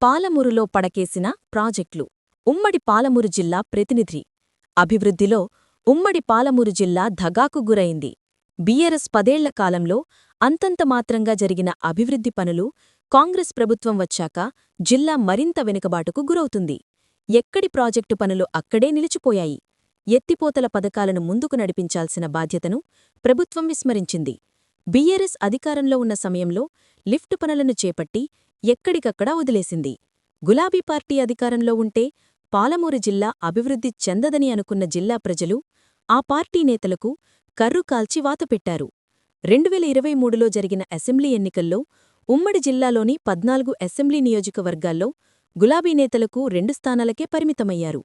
పాలమూరులో పడకేసిన ప్రాజెక్టులు. ఉమ్మడి పాలమూరు జిల్లా ప్రతినిధి. అభివృద్ధిలో ఉమ్మడి పాలమూరు జిల్లా ధగాకు గురైంది. బీఆర్ఎస్ 10 ఏళ్ల కాలంలో అంతంతమాత్రంగా జరిగిన అభివృద్ధి పనులు కాంగ్రెస్ ప్రభుత్వం వచ్చాక జిల్లా మరింత వెనుకబాటుకు గురవుతుంది. ఎక్కడి ప్రాజెక్టు పనులు అక్కడే నిలిచిపోయాయి. ఎత్తిపోతల పథకాలను ముందుకు నడిపించాల్సిన బాధ్యతను ప్రభుత్వం విస్మరించింది. బీఆర్ఎస్ అధికారంలో ఉన్న సమయంలో లిఫ్టు పనులను చేపట్టి ఎక్కడికక్కడా వదిలేసింది. గులాబీ పార్టీ అధికారంలో ఉంటే పాలమూరు జిల్లా అభివృద్ధి చెందదని అనుకున్న జిల్లా ప్రజలు ఆ పార్టీ నేతలకు కర్రు కాల్చి వాతపెట్టారు. 2023లో జరిగిన అసెంబ్లీ ఎన్నికల్లో ఉమ్మడి జిల్లాలోని 14 అసెంబ్లీ నియోజకవర్గాల్లో గులాబీ నేతలకు 2 స్థానాలకే పరిమితమయ్యారు.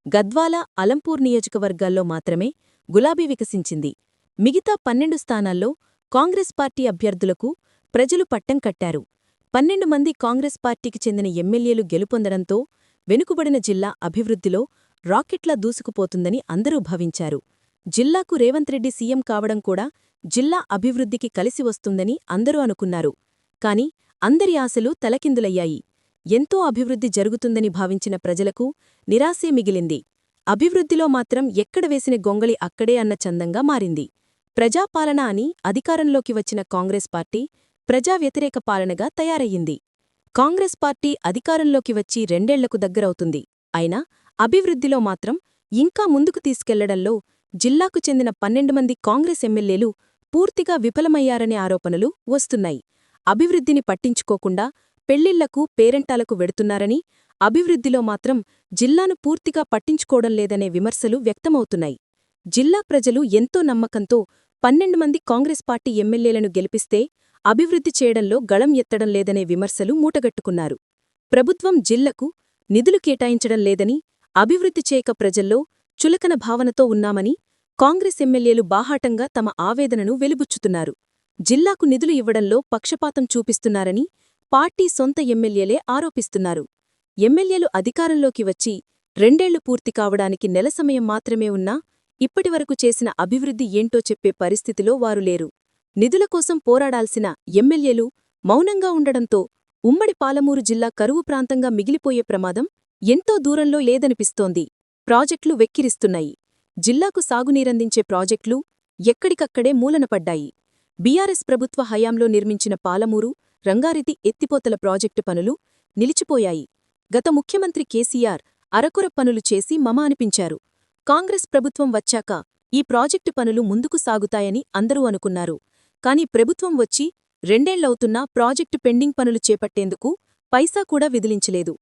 గద్వాల, అలంపూర్ నియోజకవర్గాల్లో మాత్రమే గులాబీ వికసించింది. మిగతా 12 స్థానాల్లో కాంగ్రెస్ పార్టీ అభ్యర్థులకు ప్రజలు పట్టం కట్టారు. 12 మంది కాంగ్రెస్ పార్టీకి చెందిన ఎమ్మెల్యేలు గెలుపొందడంతో వెనుకబడిన జిల్లా అభివృద్ధిలో రాకెట్లా దూసుకుపోతుందని అందరూ భావించారు. జిల్లాకు రేవంత్ రెడ్డి సీఎం కావడం కూడా జిల్లా అభివృద్ధికి కలిసి వస్తుందని అందరూ అనుకున్నారు. కాని అందరి ఆశలు తలకిందులయ్యాయి. ఎంతో అభివృద్ధి జరుగుతుందని భావించిన ప్రజలకు నిరాశే మిగిలింది. అభివృద్ధిలో మాత్రం ఎక్కడ వేసిన గొంగళి అక్కడే అన్న చందంగా మారింది. ప్రజాపాలన అని అధికారంలోకి వచ్చిన కాంగ్రెస్ పార్టీ ప్రజా వ్యతిరేక పాలనగా తయారయ్యింది. కాంగ్రెస్ పార్టీ అధికారంలోకి వచ్చి 2 ఏళ్లకు దగ్గరవుతుంది. అయినా అభివృద్ధిలో మాత్రం ఇంకా ముందుకు తీసుకెళ్లడంలో జిల్లాకు చెందిన 12 మంది కాంగ్రెస్ ఎమ్మెల్యేలు పూర్తిగా విఫలమయ్యారనే ఆరోపణలు వస్తున్నాయి. అభివృద్ధిని పట్టించుకోకుండా పెళ్లిళ్లకు, పేరెంటాలకు వెడుతున్నారని, అభివృద్ధిలో మాత్రం జిల్లాను పూర్తిగా పట్టించుకోవడం లేదనే విమర్శలు వ్యక్తమవుతున్నాయి. జిల్లా ప్రజలు ఎంతో నమ్మకంతో 12 మంది కాంగ్రెస్ పార్టీ ఎమ్మెల్యేలను గెలిపిస్తే అభివృద్ధి చేయడంలో గళం ఎత్తడం లేదనే విమర్శలు మూటగట్టుకున్నారు. ప్రభుత్వం జిల్లకు నిధులు కేటాయించడం లేదని, అభివృద్ధి చేయక ప్రజల్లో చులకన భావనతో ఉన్నామని కాంగ్రెస్ ఎమ్మెల్యేలు బాహాటంగా తమ ఆవేదనను వెలిబుచ్చుతున్నారు. జిల్లాకు నిధులు ఇవ్వడంలో పక్షపాతం చూపిస్తున్నారని పార్టీ సొంత ఎమ్మెల్యేలే ఆరోపిస్తున్నారు. ఎమ్మెల్యేలు అధికారంలోకి వచ్చి 2 ఏళ్లు పూర్తి కావడానికి నెల సమయం మాత్రమే ఉన్నా ఇప్పటివరకు చేసిన అభివృద్ధి ఏంటో చెప్పే పరిస్థితిలో వారు లేరు. నిధుల కోసం పోరాడాల్సిన ఎమ్మెల్యేలు మౌనంగా ఉండడంతో ఉమ్మడి పాలమూరు జిల్లా కరువు ప్రాంతంగా మిగిలిపోయే ప్రమాదం ఎంతో దూరంలో లేదనిపిస్తోంది. ప్రాజెక్టులు వెక్కిరిస్తున్నాయి. జిల్లాకు సాగునీరందించే ప్రాజెక్టులు ఎక్కడికక్కడే మూలనపడ్డాయి. బీఆర్ఎస్ ప్రభుత్వ హయాంలో నిర్మించిన పాలమూరు, రంగారెడ్డి ఎత్తిపోతల ప్రాజెక్టు పనులు నిలిచిపోయాయి. గత ముఖ్యమంత్రి కేసీఆర్ అరకొర పనులు చేసి మమ అనిపించారు. కాంగ్రెస్ ప్రభుత్వం వచ్చాక ఈ ప్రాజెక్టు పనులు ముందుకు సాగుతాయని అందరూ అనుకున్నారు. కాని ప్రభుత్వం వచ్చి 2 ఏళ్లవుతున్నా ప్రాజెక్టు పెండింగ్ పనులు చేపట్టేందుకు పైసా కూడా విదిలించలేదు.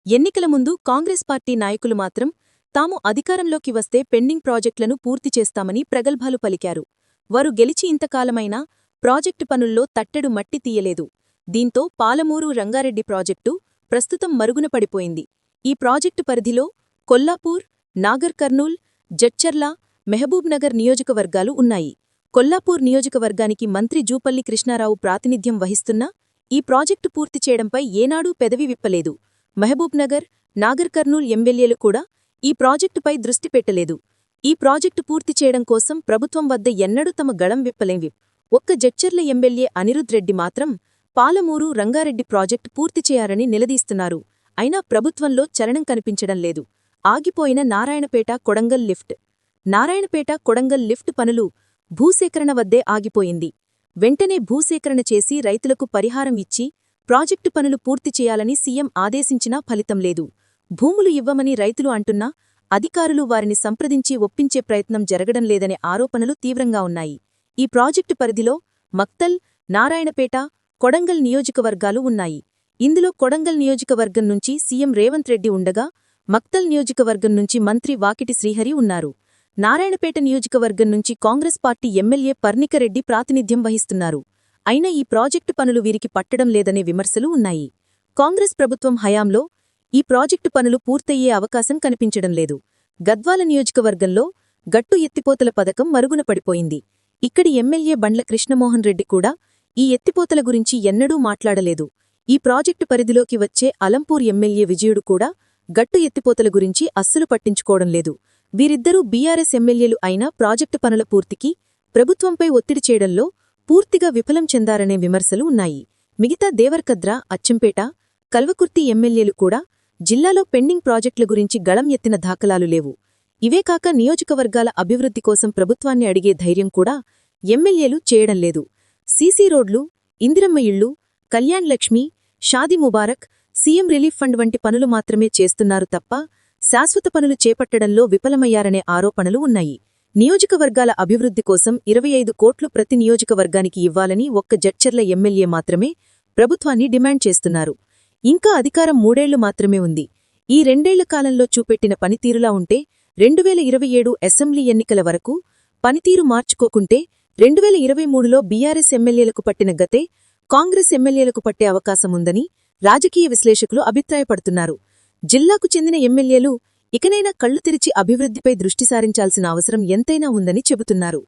ఎన్నికల ముందు కాంగ్రెస్ పార్టీ నాయకులు మాత్రం తాము అధికారంలోకి వస్తే పెండింగ్ ప్రాజెక్టులను పూర్తి చేస్తామని ప్రగల్భాలు పలికారు. వారు గెలిచి ఇంతకాలమైనా ప్రాజెక్టు పనుల్లో తట్టెడు మట్టి తీయలేదు. దీంతో పాలమూరు, రంగారెడ్డి ప్రాజెక్టు ప్రస్తుతం మరుగున పడిపోయింది. ఈ ప్రాజెక్టు పరిధిలో కొల్లాపూర్, నాగర్ కర్నూల్, జడ్చర్ల, మహబూబ్నగర్ నియోజకవర్గాలు ఉన్నాయి. కొల్లాపూర్ నియోజకవర్గానికి మంత్రి జూపల్లి కృష్ణారావు ప్రాతినిధ్యం వహిస్తున్నా ఈ ప్రాజెక్టు పూర్తి చేయడంపై ఏనాడూ పెదవి విప్పలేదు. మహబూబ్నగర్, నాగర్ కర్నూల్ ఎమ్మెల్యేలు కూడా ఈ ప్రాజెక్టుపై దృష్టి పెట్టలేదు. ఈ ప్రాజెక్టు పూర్తి చేయడం కోసం ప్రభుత్వం వద్ద ఎన్నడూ తమ గళం విప్పలేవి. ఒక్క జడ్చర్ల ఎమ్మెల్యే అనిరుద్ రెడ్డి మాత్రం పాలమూరు, రంగారెడ్డి ప్రాజెక్టు పూర్తి చేయాలని నిలదీస్తున్నారు. అయినా ప్రభుత్వంలో చలనం కనిపించడం లేదు. ఆగిపోయిన నారాయణపేట, కొడంగల్ లిఫ్ట్. నారాయణపేట, కొడంగల్ లిఫ్ట్ పనులు భూసేకరణ వద్దే ఆగిపోయింది. వెంటనే భూసేకరణ చేసి రైతులకు పరిహారం ఇచ్చి ప్రాజెక్టు పనులు పూర్తి చేయాలని సీఎం ఆదేశించినా ఫలితం లేదు. భూములు ఇవ్వమని రైతులు అంటున్నా అధికారులు వారిని సంప్రదించి ఒప్పించే ప్రయత్నం జరగడం లేదనే ఆరోపణలు తీవ్రంగా ఉన్నాయి. ఈ ప్రాజెక్టు పరిధిలో మక్తల్, నారాయణపేట, కొడంగల్ నియోజకవర్గాలు ఉన్నాయి. ఇందులో కొడంగల్ నియోజకవర్గం నుంచి సీఎం రేవంత్ రెడ్డి ఉండగా మక్తల్ నియోజకవర్గం నుంచి మంత్రి వాకిటి శ్రీహరి ఉన్నారు. నారాయణపేట నియోజకవర్గం నుంచి కాంగ్రెస్ పార్టీ ఎమ్మెల్యే పర్ణికరెడ్డి ప్రాతినిధ్యం వహిస్తున్నారు. అయినా ఈ ప్రాజెక్టు పనులు వీరికి పట్టడం లేదనే విమర్శలు ఉన్నాయి. కాంగ్రెస్ ప్రభుత్వం హయాంలో ఈ ప్రాజెక్టు పనులు పూర్తయ్యే అవకాశం కనిపించడం లేదు. గద్వాల నియోజకవర్గంలో గట్టు ఎత్తిపోతల పథకం మరుగున పడిపోయింది. ఇక్కడి ఎమ్మెల్యే బండ్ల కృష్ణమోహన్ రెడ్డి కూడా ఈ ఎత్తిపోతల గురించి ఎన్నడూ మాట్లాడలేదు. ఈ ప్రాజెక్టు పరిధిలోకి వచ్చే అలంపూర్ ఎమ్మెల్యే విజయుడు కూడా గట్టు ఎత్తిపోతల గురించి అస్సలు పట్టించుకోవడం లేదు. వీరిద్దరూ బీఆర్ఎస్ ఎమ్మెల్యేలు అయినా ప్రాజెక్టు పనుల పూర్తికి ప్రభుత్వంపై ఒత్తిడి చేయడంలో పూర్తిగా విఫలం చెందారనే విమర్శలు ఉన్నాయి. మిగతా దేవరకద్ర, అచ్చంపేట, కల్వకుర్తి ఎమ్మెల్యేలు కూడా జిల్లాలో పెండింగ్ ప్రాజెక్టుల గురించి గళం ఎత్తిన దాఖలాలు లేవు. ఇవే కాక నియోజకవర్గాల అభివృద్ధి కోసం ప్రభుత్వాన్ని అడిగే ధైర్యం కూడా ఎమ్మెల్యేలు చేయడం లేదు. సీసీ రోడ్లు, ఇందిరమ్మ ఇళ్లు, Kalyan Lakshmi, Shaadi Mubarak, CM relief fund వంటి పనులు మాత్రమే చేస్తున్నారు తప్ప శాశ్వత పనులు చేపట్టడంలో విఫలమయ్యారనే ఆరోపణలు ఉన్నాయి. నియోజకవర్గాల అభివృద్ధి కోసం 25 కోట్లు ప్రతి నియోజకవర్గానికి ఇవ్వాలని ఒక్క జడ్చర్ల ఎమ్మెల్యే మాత్రమే ప్రభుత్వాన్ని డిమాండ్ చేస్తున్నారు. ఇంకా అధికారం 3 ఏళ్లు మాత్రమే ఉంది. ఈ 2 ఏళ్ల కాలంలో చూపెట్టిన పనితీరులా ఉంటే 2027 అసెంబ్లీ ఎన్నికల వరకు పనితీరు మార్చుకోకుంటే 2023లో బీఆర్ఎస్ ఎమ్మెల్యేలకు పట్టిన గతే కాంగ్రెస్ ఎమ్మెల్యేలకు పట్టే అవకాశముందని రాజకీయ విశ్లేషకులు అభిప్రాయపడుతున్నారు. జిల్లాకు చెందిన ఎమ్మెల్యేలు ఇకనైనా కళ్లు తెరిచి అభివృద్ధిపై దృష్టి సారించాల్సిన అవసరం ఎంతైనా ఉందని చెబుతున్నారు.